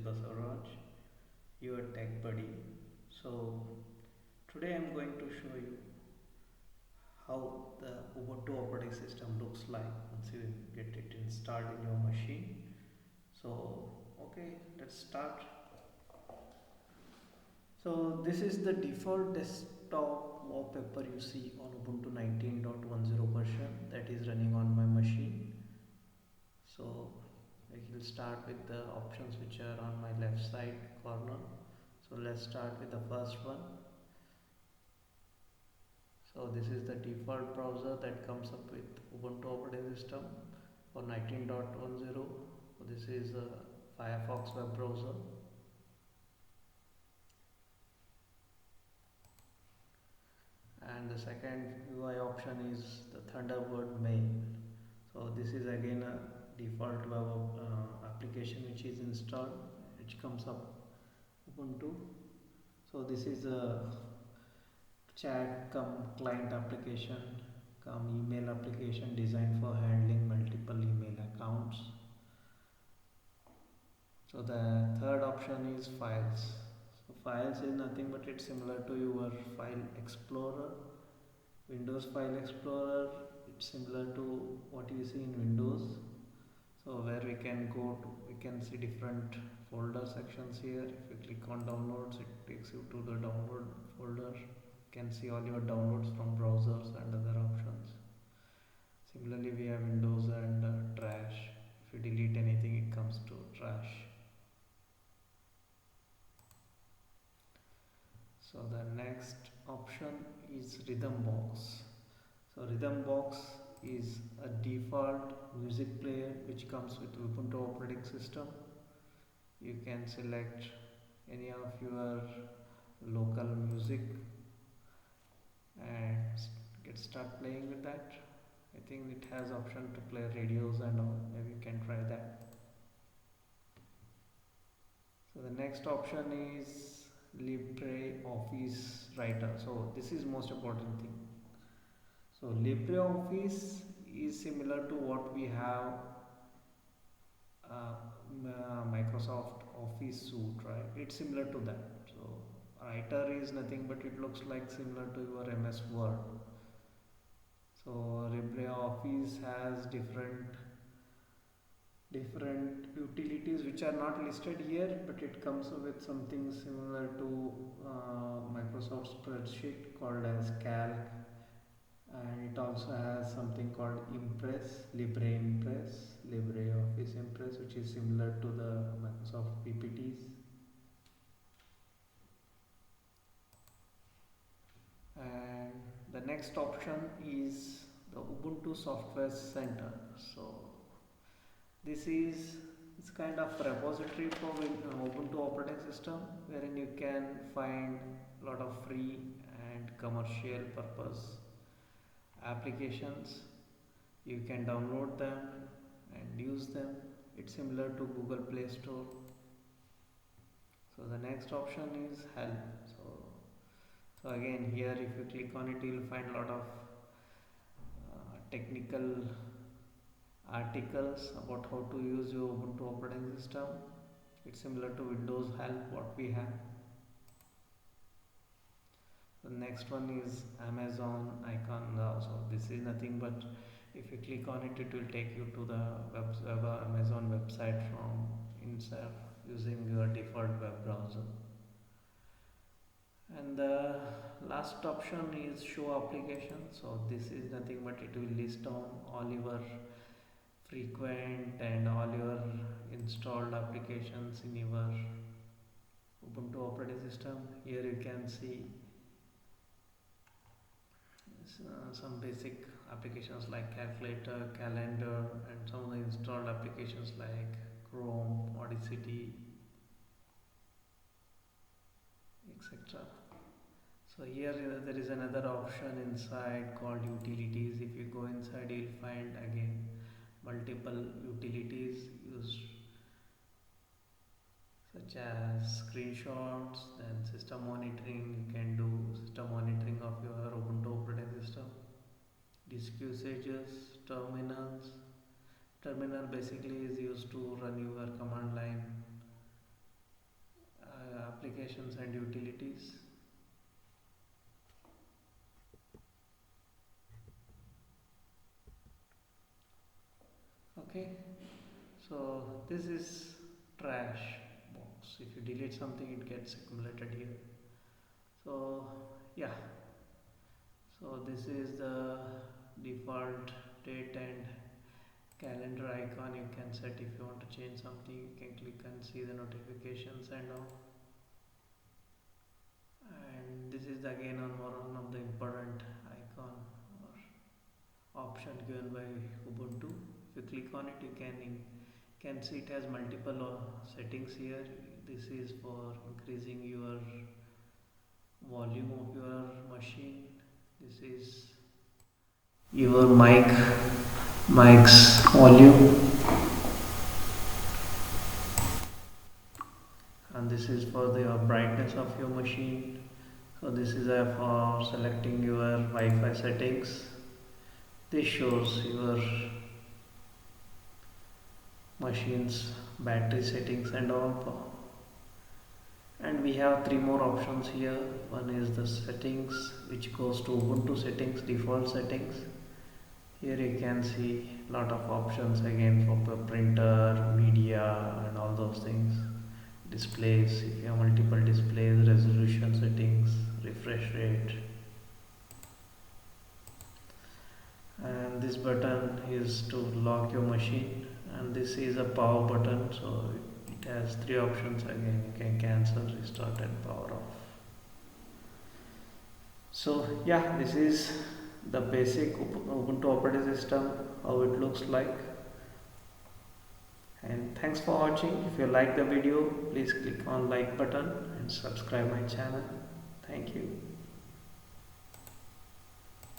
Basaraj, your tech buddy. So, today I'm going to show you how the Ubuntu operating system looks like once you get it installed in your machine. So, okay, let's start. So, this is the default desktop wallpaper you see on Ubuntu 19.10 version that is running on my machine. So, I will start with the options which are on my left side corner. So let's start with the first one. So this is the default browser that comes up with Ubuntu operating system for 19.10. So this is a Firefox web browser. And the second UI option is the Thunderbird mail. So this is again a default web application which is installed, which comes up Ubuntu. So this is a chat come client application come email application designed for handling multiple email accounts. So the third option is files. So files is nothing but it's similar to your file explorer, Windows file explorer. It's similar to what you see in Windows. So where we can we can see different folder sections here. If you click on downloads, it takes you to the download folder. You can see all your downloads from browsers and other options. Similarly, we have Windows and trash. If you delete anything, it comes to trash. So the next option is Rhythm Box. So Rhythm Box is a default music player which comes with Ubuntu operating system. You can select any of your local music and start playing with that. I think it has option to play radios and all. Maybe you can try that. So the next option is LibreOffice Writer. So this is most important thing. So LibreOffice is similar to what we have Microsoft Office suite, right? It's similar to that. So Writer is nothing but it looks like similar to your MS Word. So LibreOffice has different utilities which are not listed here, but it comes with something similar to Microsoft spreadsheet called as Calc, and it also has something called Impress, LibreOffice Impress, which is similar to the Microsoft PPTs. And the next option is the Ubuntu Software Center. So this is it's kind of repository for Ubuntu operating system, wherein you can find a lot of free and commercial purpose applications. You can download them and use them. It's similar to Google Play Store. So the next option is help. So again here if you click on it, you will find a lot of technical articles about how to use your Ubuntu operating system. It's similar to Windows Help what we have. The next one is Amazon icon. So this is nothing but if you click on it, it will take you to the Amazon website from inside using your default web browser. And the last option is show application. So this is nothing but it will list down all your frequent and all your installed applications in your Ubuntu operating system. Here you can see some basic applications like calculator, calendar, and some of the installed applications like Chrome, Odyssey, etc. So here there is another option inside called utilities. If you go inside, you will find again multiple utilities used, such as screenshots, then system monitoring. You can do system monitoring of your Ubuntu operating system, disk usages, terminals. Terminal basically is used to run your command line Okay, so this is trash box. If you delete something, it gets accumulated here. So yeah, so this is the default date and calendar icon. You can set if you want to change something. You can click and see the notifications and all. And this is again one of the important icon or option given by Ubuntu. If you click on it, you can see it has multiple settings here. This is for increasing your volume of your machine. This is your mic's volume, and this is for the brightness of your machine. So this is for selecting your Wi-Fi settings. This shows your machine's battery settings and all. And we have three more options here. One is the settings, which goes to Ubuntu settings, default settings. Here you can see lot of options again for printer, media and all those things. Displays, if you have multiple displays, resolution settings, refresh rate. And this button is to lock your machine, and this is a power button, so it has three options. Again, you can cancel, restart and power off. So yeah, this is the basic Ubuntu operating system, how it looks like. And thanks for watching. If you like the video, please click on like button and subscribe my channel. Thank you.